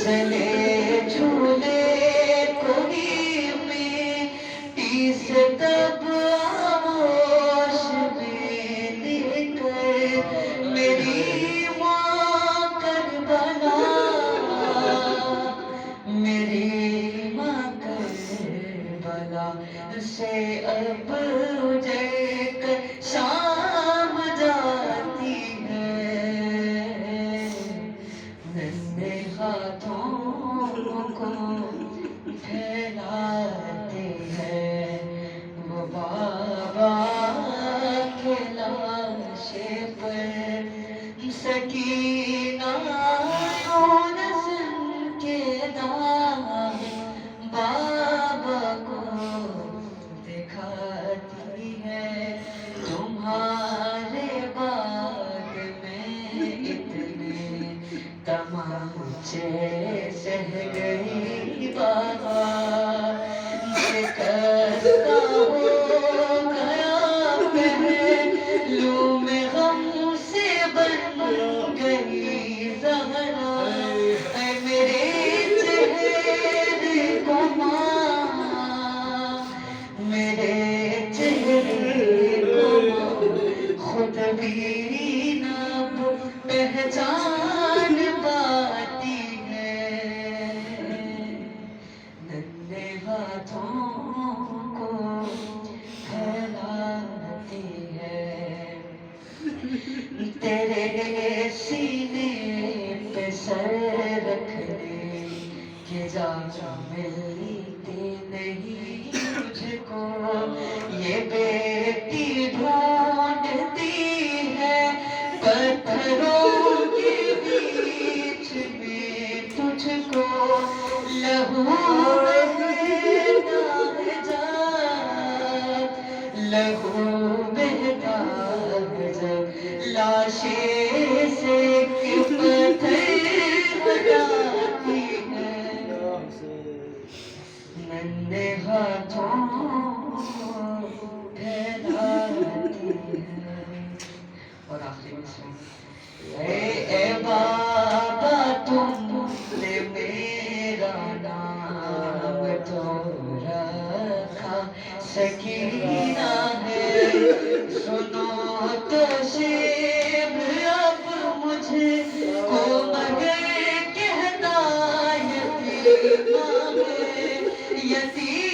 جلے جھولے کوئی مٹی سے تب آغوش میں لے کر میری ماں کربلا، میری ماں کربلا سے اب اجڑ کر شام جاتی ہے، ننھے ہاتھوں کو پھیلاتی ہے وہ بابا کے لاشے پر سکینہ اور سن کے داغ بابا کو دکھاتی ہے، تمہارے باغ میں اتنے تماچے سہ گئی بابا، شکستہ ہو گیا پہلو میں غم سے بن گئی زہرا، اے میرے چہرے کو ماں، میرے چہرے کو ماں خود بھی نہ پہچان پاتی ہے، ننھے ہاتھوں کو پھیلاتی ہے، تیرے سینے پہ سر رکھنے کی جگہ ملتی نہیں مجھ کو، یہ بیٹی ڈھونڈتی ہے پتھروں کے بیچ میں تجھ کو، لہو بہتا ہے جب، لہو بہتا ہے جب لاشیں سے پتھر ہٹاتی ہے، ننھے ہاتھوں پھیلاتی ہے، اور آخری میں اے بابا تم نے میرا نام تو رکھا سکینہ ہے، سنو تو شیب اب مجھے کو مگر کہتا یتیمہ ہے، یتیم